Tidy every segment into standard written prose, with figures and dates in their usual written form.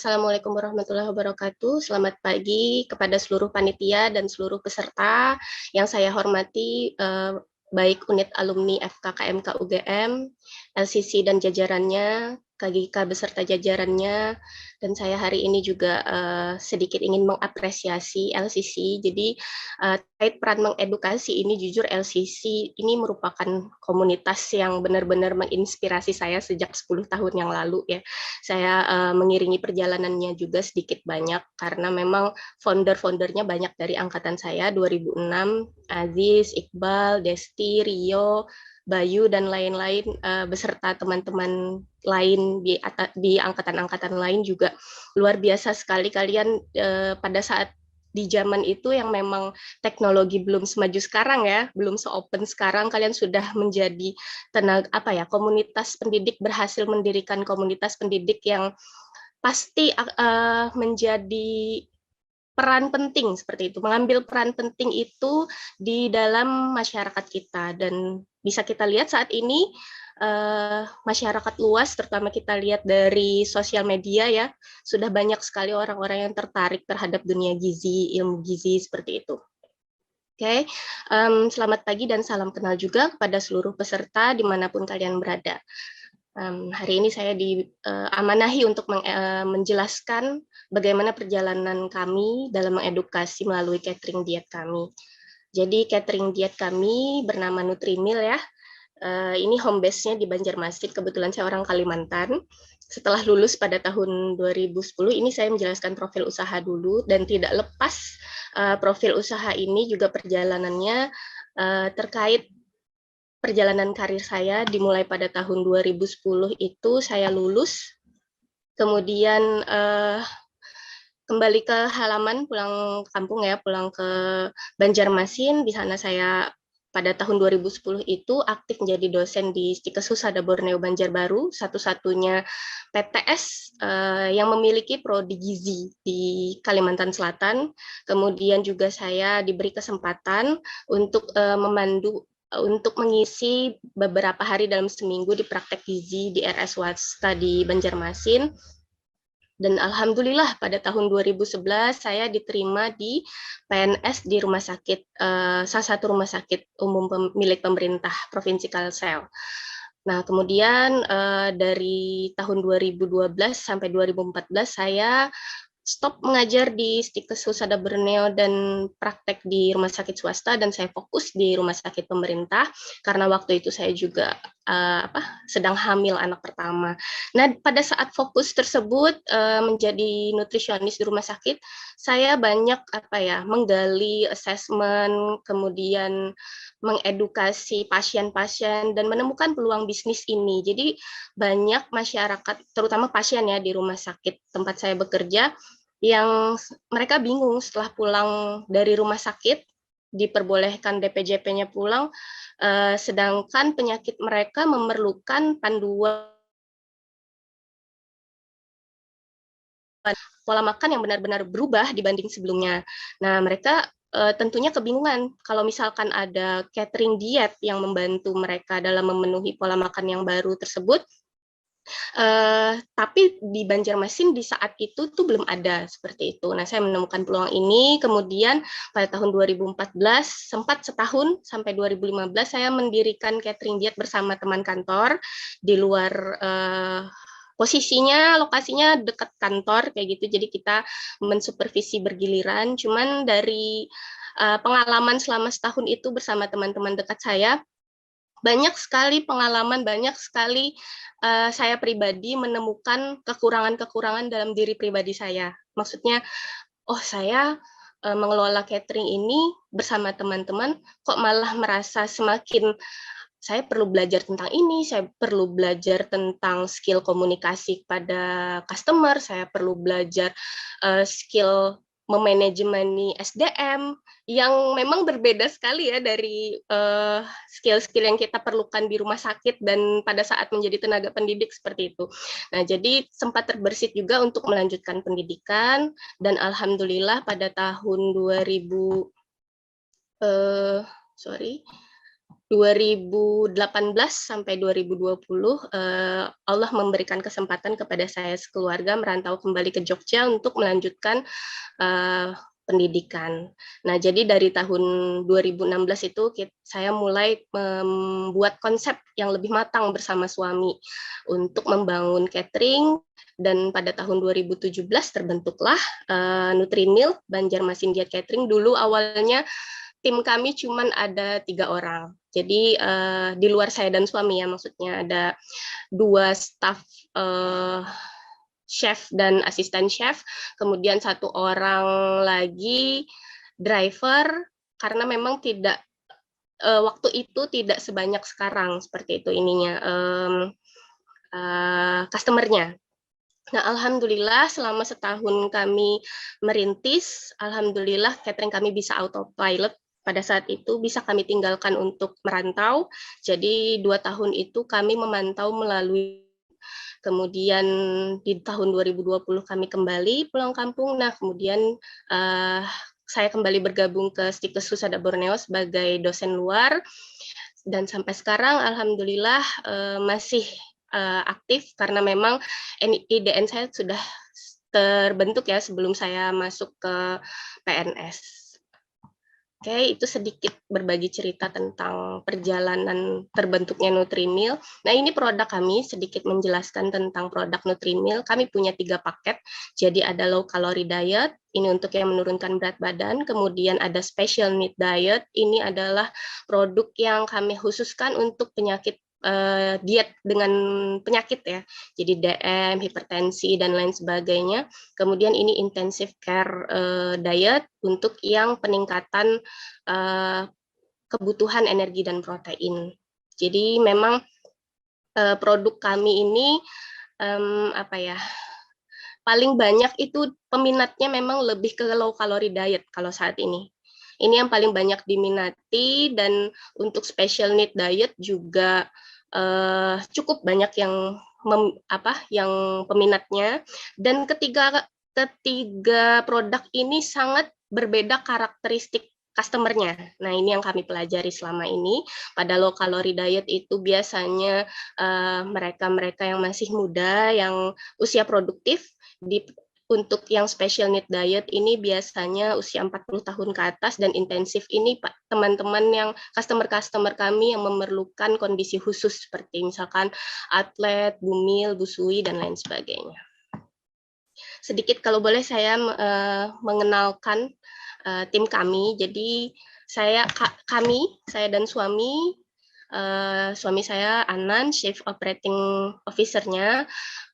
Assalamualaikum warahmatullahi wabarakatuh. Selamat pagi kepada seluruh panitia dan seluruh peserta yang saya hormati, baik unit alumni FKKMK UGM, LCC dan jajarannya, KGK beserta jajarannya, dan saya hari ini juga sedikit ingin mengapresiasi LCC. Jadi terkait peran mengedukasi ini, jujur LCC ini merupakan komunitas yang benar-benar menginspirasi saya sejak 10 tahun yang lalu ya. Saya mengiringi perjalanannya juga sedikit banyak karena memang founder-foundernya banyak dari angkatan saya 2006, Aziz, Iqbal, Desti, Rio, Bayu dan lain-lain beserta teman-teman lain di angkatan-angkatan lain juga luar biasa sekali kalian pada saat di zaman itu yang memang teknologi belum semaju sekarang ya, belum se-open sekarang, kalian sudah menjadi komunitas pendidik, berhasil mendirikan komunitas pendidik yang pasti menjadi peran penting seperti itu, mengambil peran penting itu di dalam masyarakat kita. Dan bisa kita lihat saat ini masyarakat luas, terutama kita lihat dari sosial media ya, sudah banyak sekali orang-orang yang tertarik terhadap dunia gizi, ilmu gizi seperti itu. Oke, selamat pagi dan salam kenal juga kepada seluruh peserta dimanapun kalian berada. Hari ini saya diamanahi untuk menjelaskan bagaimana perjalanan kami dalam mengedukasi melalui catering diet kami. Jadi catering diet kami bernama Nutrimil ya. Ini home base-nya di Banjarmasin, kebetulan saya orang Kalimantan. Setelah lulus pada tahun 2010, ini saya menjelaskan profil usaha dulu, dan tidak lepas profil usaha ini juga perjalanannya terkait perjalanan karir saya dimulai pada tahun 2010 itu saya lulus, kemudian kembali ke halaman, pulang kampung ya, pulang ke Banjarmasin. Di sana saya pada tahun 2010 itu aktif menjadi dosen di Stikes Husada Borneo Banjarbaru, satu-satunya PTS yang memiliki prodi gizi di Kalimantan Selatan. Kemudian juga saya diberi kesempatan untuk memandu untuk mengisi beberapa hari dalam seminggu di praktek gizi di RS swasta di Banjarmasin. Dan alhamdulillah pada tahun 2011 saya diterima di PNS di rumah sakit, salah satu rumah sakit umum milik pemerintah Provinsi Kalsel. Nah, kemudian dari tahun 2012 sampai 2014 saya stop mengajar di Stikes Husada Borneo dan praktek di rumah sakit swasta, dan saya fokus di rumah sakit pemerintah karena waktu itu saya juga sedang hamil anak pertama. Nah, pada saat fokus tersebut menjadi nutrisionis di rumah sakit, saya banyak menggali asesmen, kemudian mengedukasi pasien-pasien dan menemukan peluang bisnis ini. Jadi banyak masyarakat, terutama pasien ya di rumah sakit tempat saya bekerja, yang mereka bingung setelah pulang dari rumah sakit, diperbolehkan DPJP-nya pulang, sedangkan penyakit mereka memerlukan panduan pola makan yang benar-benar berubah dibanding sebelumnya. Nah, mereka tentunya kebingungan kalau misalkan ada catering diet yang membantu mereka dalam memenuhi pola makan yang baru tersebut. Tapi di Banjarmasin di saat itu tuh belum ada seperti itu. Nah, saya menemukan peluang ini, kemudian pada tahun 2014, sempat setahun sampai 2015 saya mendirikan catering diet bersama teman kantor di luar posisinya, lokasinya dekat kantor kayak gitu. Jadi kita mensupervisi bergiliran. Cuman dari pengalaman selama setahun itu bersama teman-teman dekat saya, banyak sekali pengalaman, banyak sekali saya pribadi menemukan kekurangan-kekurangan dalam diri pribadi saya. Maksudnya, saya mengelola catering ini bersama teman-teman, kok malah merasa semakin saya perlu belajar tentang ini, saya perlu belajar tentang skill komunikasi pada customer, saya perlu belajar skill memanajemeni SDM yang memang berbeda sekali ya dari skill-skill yang kita perlukan di rumah sakit dan pada saat menjadi tenaga pendidik seperti itu. Nah, jadi sempat terbersit juga untuk melanjutkan pendidikan, dan alhamdulillah pada tahun 2000 2018 sampai 2020 Allah memberikan kesempatan kepada saya sekeluarga merantau kembali ke Jogja untuk melanjutkan pendidikan. Nah, jadi dari tahun 2016 itu saya mulai membuat konsep yang lebih matang bersama suami untuk membangun catering, dan pada tahun 2017 terbentuklah Nutrimilk Banjarmasin Diet Catering. Dulu awalnya tim kami cuman ada 3 orang. Jadi di luar saya dan suami ya, maksudnya ada 2 staf chef dan asisten chef, kemudian 1 orang lagi driver, karena memang tidak waktu itu tidak sebanyak sekarang seperti itu ininya customer-nya. Nah, alhamdulillah selama setahun kami merintis, alhamdulillah catering kami bisa autopilot. Pada saat itu bisa kami tinggalkan untuk merantau. Jadi 2 tahun itu kami memantau melalui, kemudian di tahun 2020 kami kembali pulang kampung. Nah, kemudian saya kembali bergabung ke Stikes Husada Borneo sebagai dosen luar, dan sampai sekarang alhamdulillah masih aktif karena memang IDN saya sudah terbentuk ya sebelum saya masuk ke PNS. Oke, itu sedikit berbagi cerita tentang perjalanan terbentuknya Nutrimilk. Nah, ini produk kami, sedikit menjelaskan tentang produk Nutrimilk. Kami punya 3 paket, jadi ada low calorie diet, ini untuk yang menurunkan berat badan, kemudian ada special need diet, ini adalah produk yang kami khususkan untuk penyakit diet dengan penyakit ya, jadi DM, hipertensi, dan lain sebagainya. Kemudian ini intensive care diet untuk yang peningkatan kebutuhan energi dan protein. Jadi memang produk kami ini paling banyak itu peminatnya memang lebih ke low calorie diet kalau saat ini. Ini yang paling banyak diminati, dan untuk special need diet juga cukup banyak yang peminatnya. Dan ketiga produk ini sangat berbeda karakteristik customer-nya. Nah, ini yang kami pelajari selama ini. Pada low calorie diet itu biasanya mereka-mereka yang masih muda, yang usia produktif. Untuk yang special need diet ini biasanya usia 40 tahun ke atas, dan intensif ini teman-teman yang customer-customer kami yang memerlukan kondisi khusus seperti misalkan atlet, bumil, busui, dan lain sebagainya. Sedikit kalau boleh saya mengenalkan tim kami. Jadi saya dan suami saya Anan, Chief Operating Officer-nya.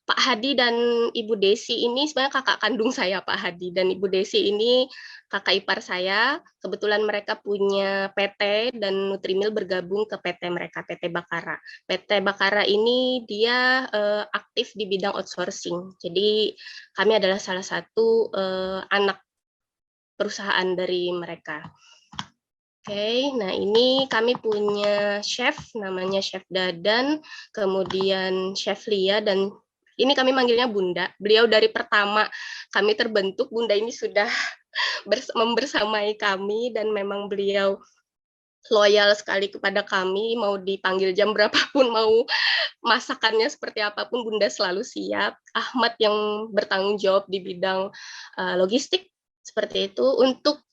Pak Hadi dan Ibu Desi ini sebenarnya kakak kandung saya, Pak Hadi, dan Ibu Desi ini kakak ipar saya. Kebetulan mereka punya PT, dan Nutrimilk bergabung ke PT mereka, PT Bakara. PT Bakara ini dia aktif di bidang outsourcing. Jadi kami adalah salah satu anak perusahaan dari mereka. Oke, nah ini kami punya chef, namanya Chef Dadan, kemudian Chef Lia, dan ini kami manggilnya Bunda. Beliau dari pertama kami terbentuk, Bunda ini sudah membersamai kami, dan memang beliau loyal sekali kepada kami, mau dipanggil jam berapapun, mau masakannya seperti apapun, Bunda selalu siap. Ahmad yang bertanggung jawab di bidang logistik, seperti itu. Untuk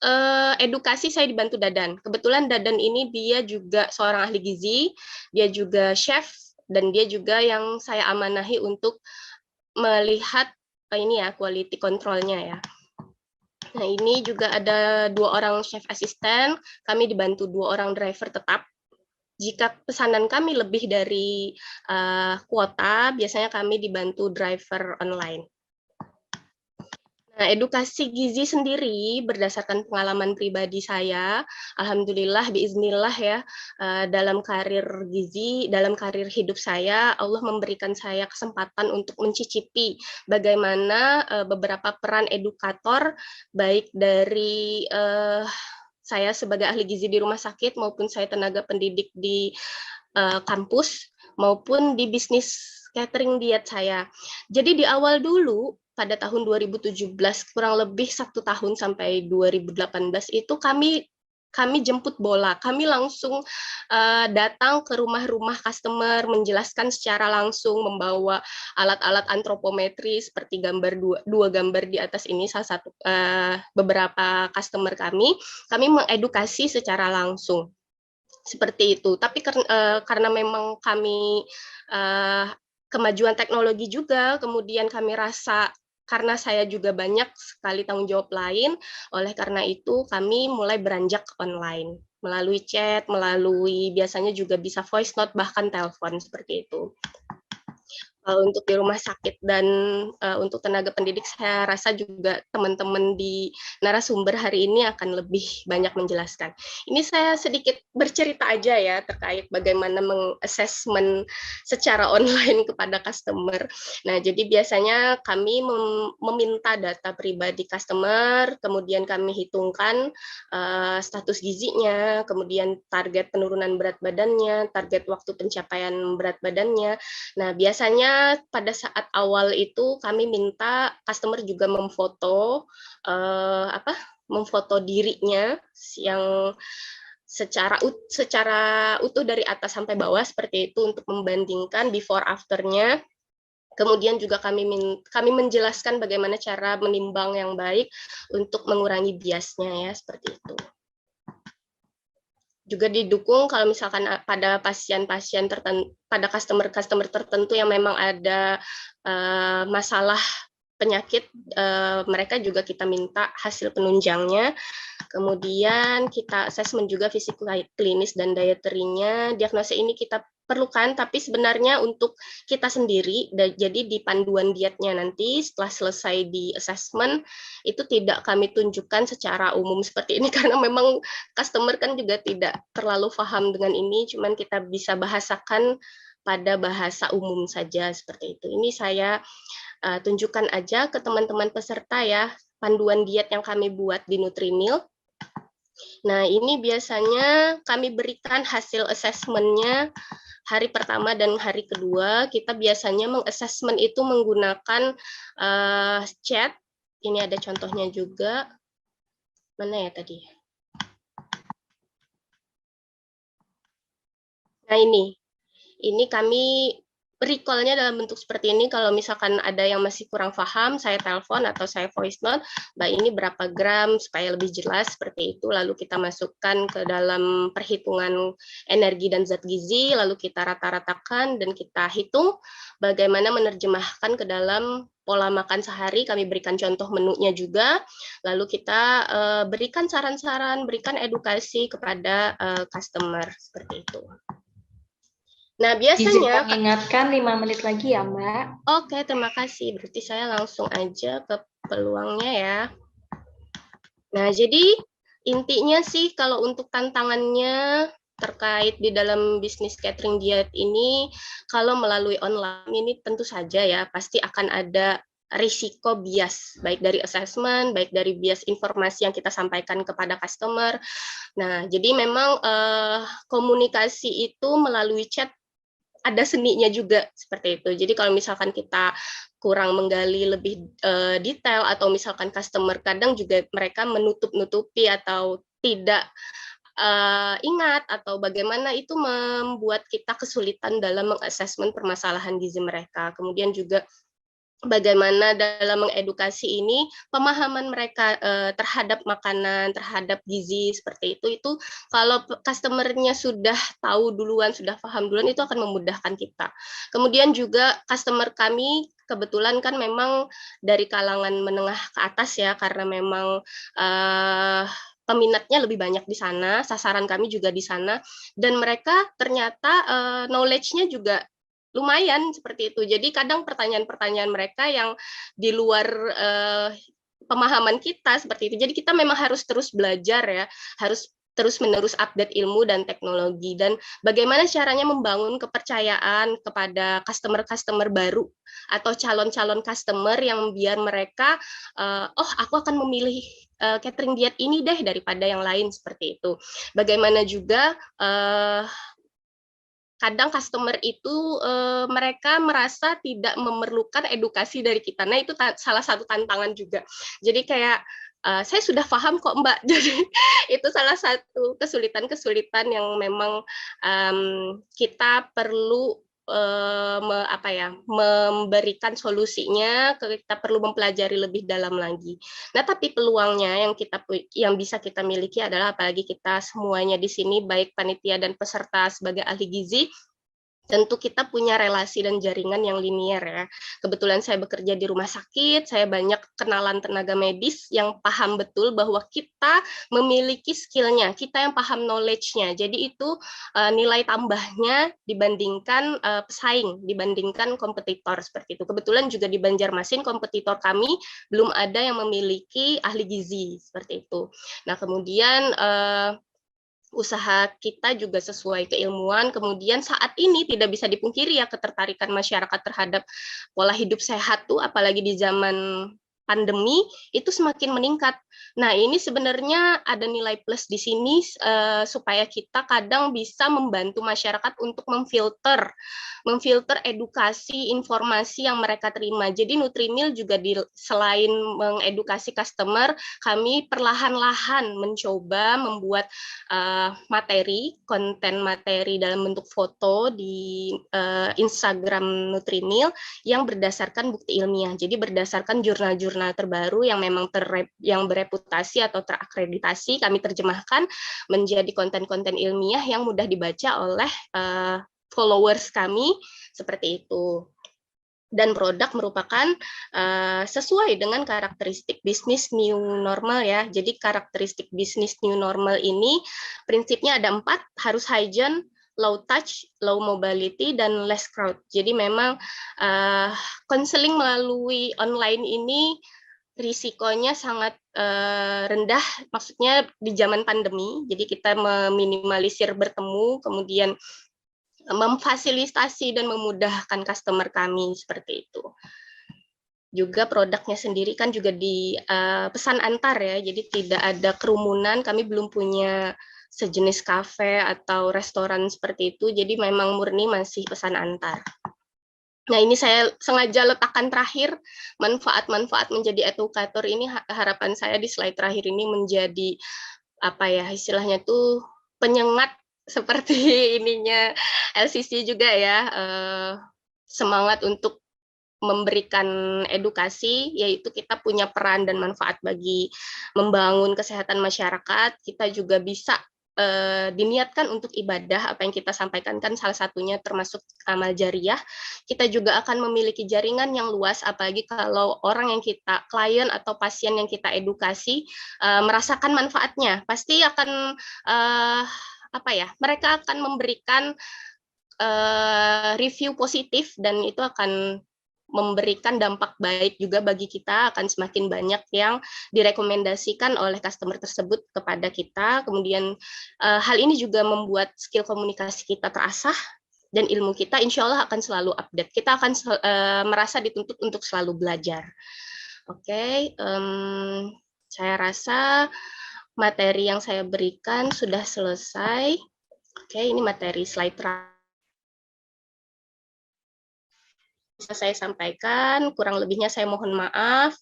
edukasi saya dibantu Dadan. Kebetulan Dadan ini dia juga seorang ahli gizi, dia juga chef, dan dia juga yang saya amanahi untuk melihat quality control-nya ya. Nah, ini juga ada 2 orang chef asisten, kami dibantu 2 orang driver tetap. Jika pesanan kami lebih dari kuota, biasanya kami dibantu driver online. Nah, edukasi gizi sendiri berdasarkan pengalaman pribadi saya, alhamdulillah, biiznillah ya, dalam karir gizi, dalam karir hidup saya, Allah memberikan saya kesempatan untuk mencicipi bagaimana beberapa peran edukator, baik dari saya sebagai ahli gizi di rumah sakit, maupun saya tenaga pendidik di kampus, maupun di bisnis catering diet saya. Jadi di awal dulu, pada tahun 2017, kurang lebih 1 tahun sampai 2018 itu kami kami jemput bola, kami langsung datang ke rumah-rumah customer, menjelaskan secara langsung, membawa alat-alat antropometri seperti gambar dua gambar di atas ini, salah satu beberapa customer kami mengedukasi secara langsung seperti itu. Tapi karena memang kami kemajuan teknologi juga, kemudian kami rasa karena saya juga banyak sekali tanggung jawab lain, oleh karena itu kami mulai beranjak online melalui chat, melalui biasanya juga bisa voice note, bahkan telepon seperti itu. Untuk di rumah sakit dan untuk tenaga pendidik, saya rasa juga teman-teman di narasumber hari ini akan lebih banyak menjelaskan. Ini saya sedikit bercerita aja ya terkait bagaimana mengassessment secara online kepada customer. Nah, jadi biasanya kami meminta data pribadi customer, kemudian kami hitungkan status gizinya, kemudian target penurunan berat badannya, target waktu pencapaian berat badannya. Nah, biasanya pada saat awal itu kami minta customer juga memfoto dirinya yang secara utuh dari atas sampai bawah seperti itu untuk membandingkan before after-nya. Kemudian juga kami menjelaskan bagaimana cara menimbang yang baik untuk mengurangi biasnya ya, seperti itu. Juga didukung kalau misalkan pada pasien-pasien tertentu, pada customer tertentu yang memang ada masalah penyakit, mereka juga kita minta hasil penunjangnya. Kemudian kita assessment juga fisik klinis dan dietary-nya. Diagnosa ini kita perlukan, tapi sebenarnya untuk kita sendiri, jadi di panduan dietnya nanti setelah selesai di assessment, itu tidak kami tunjukkan secara umum seperti ini, karena memang customer kan juga tidak terlalu paham dengan ini, cuman kita bisa bahasakan pada bahasa umum saja seperti itu. Ini saya tunjukkan aja ke teman-teman peserta ya, panduan diet yang kami buat di Nutrimil. Nah, ini biasanya kami berikan hasil assessment-nya hari pertama dan hari kedua. Kita biasanya mengassessment itu menggunakan chat. Ini ada contohnya juga. Mana ya tadi? Nah, ini kami recall-nya dalam bentuk seperti ini. Kalau misalkan ada yang masih kurang paham, saya telepon atau saya voice note, Mbak ini berapa gram, supaya lebih jelas seperti itu. Lalu kita masukkan ke dalam perhitungan energi dan zat gizi, lalu kita rata-ratakan dan kita hitung bagaimana menerjemahkan ke dalam pola makan sehari. Kami berikan contoh menunya juga, lalu kita berikan saran-saran, berikan edukasi kepada customer seperti itu. Nah, biasanya mengingatkan 5 menit lagi ya, Mbak. Oke, terima kasih. Berarti saya langsung aja ke peluangnya ya. Nah, jadi intinya sih kalau untuk tantangannya terkait di dalam bisnis catering diet ini, kalau melalui online ini tentu saja ya, pasti akan ada risiko bias, baik dari assessment, baik dari bias informasi yang kita sampaikan kepada customer. Nah, jadi memang komunikasi itu melalui chat ada seninya juga seperti itu. Jadi kalau misalkan kita kurang menggali lebih detail atau misalkan customer kadang juga mereka menutup-nutupi atau tidak ingat atau bagaimana itu membuat kita kesulitan dalam mengassessment permasalahan gizi mereka. Kemudian juga bagaimana dalam mengedukasi ini pemahaman mereka terhadap makanan, terhadap gizi seperti itu kalau customer-nya sudah tahu duluan, sudah paham duluan itu akan memudahkan kita. Kemudian juga customer kami kebetulan kan memang dari kalangan menengah ke atas ya, karena memang peminatnya lebih banyak di sana, sasaran kami juga di sana, dan mereka ternyata knowledge-nya juga lumayan seperti itu. Jadi kadang pertanyaan-pertanyaan mereka yang di luar pemahaman kita seperti itu. Jadi kita memang harus terus belajar ya, harus terus-menerus update ilmu dan teknologi, dan bagaimana caranya membangun kepercayaan kepada customer-customer baru atau calon-calon customer yang biar mereka, oh aku akan memilih catering diet ini deh daripada yang lain seperti itu. Bagaimana juga kadang customer itu mereka merasa tidak memerlukan edukasi dari kita. Nah, itu salah satu tantangan juga. Jadi kayak saya sudah paham kok Mbak. Jadi itu salah satu kesulitan-kesulitan yang memang kita perlu memberikan solusinya, kita perlu mempelajari lebih dalam lagi. Nah, tapi peluangnya yang bisa kita miliki adalah, apalagi kita semuanya di sini baik panitia dan peserta sebagai ahli gizi, tentu kita punya relasi dan jaringan yang linier ya. Kebetulan saya bekerja di rumah sakit, saya banyak kenalan tenaga medis yang paham betul bahwa kita memiliki skill-nya, kita yang paham knowledge-nya. Jadi itu nilai tambahnya dibandingkan pesaing, dibandingkan kompetitor seperti itu. Kebetulan juga di Banjarmasin kompetitor kami belum ada yang memiliki ahli gizi seperti itu. Nah, kemudian usaha kita juga sesuai keilmuan. Kemudian saat ini tidak bisa dipungkiri ya, ketertarikan masyarakat terhadap pola hidup sehat tuh, apalagi di zaman pandemi itu semakin meningkat. Nah, ini sebenarnya ada nilai plus di sini supaya kita kadang bisa membantu masyarakat untuk memfilter edukasi informasi yang mereka terima. Jadi Nutrimil juga selain mengedukasi customer, kami perlahan-lahan mencoba membuat konten materi dalam bentuk foto di Instagram Nutrimil yang berdasarkan bukti ilmiah. Jadi berdasarkan jurnal-jurnal terbaru yang memang yang bereputasi atau terakreditasi, kami terjemahkan menjadi konten-konten ilmiah yang mudah dibaca oleh followers kami seperti itu. Dan produk merupakan sesuai dengan karakteristik bisnis new normal ya. Jadi karakteristik bisnis new normal ini prinsipnya ada 4, harus hygiene, low touch, low mobility, dan less crowd. Jadi memang konseling melalui online ini risikonya sangat rendah, maksudnya di zaman pandemi. Jadi kita meminimalisir bertemu, kemudian memfasilitasi dan memudahkan customer kami seperti itu. Juga produknya sendiri kan juga di pesan antar ya, jadi tidak ada kerumunan. Kami belum punya sejenis kafe atau restoran seperti itu, jadi memang murni masih pesan antar. Nah, ini saya sengaja letakkan terakhir, manfaat-manfaat menjadi edukator ini. Harapan saya di slide terakhir ini menjadi apa ya, istilahnya tuh penyengat seperti ininya LCC juga ya, semangat untuk memberikan edukasi, yaitu kita punya peran dan manfaat bagi membangun kesehatan masyarakat. Kita juga bisa diniatkan untuk ibadah, apa yang kita sampaikan kan salah satunya termasuk amal jariah. Kita juga akan memiliki jaringan yang luas, apalagi kalau orang yang kita, klien atau pasien yang kita edukasi merasakan manfaatnya, pasti akan mereka akan memberikan review positif, dan itu akan memberikan dampak baik juga bagi kita, akan semakin banyak yang direkomendasikan oleh customer tersebut kepada kita. Kemudian hal ini juga membuat skill komunikasi kita terasah, dan ilmu kita insya Allah akan selalu update. Kita akan merasa dituntut untuk selalu belajar. Oke, saya rasa materi yang saya berikan sudah selesai. Oke, ini materi slide terakhir bisa saya sampaikan, kurang lebihnya saya mohon maaf.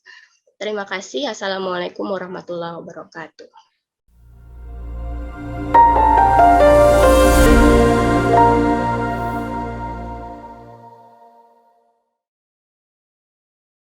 Terima kasih. Assalamualaikum warahmatullahi wabarakatuh.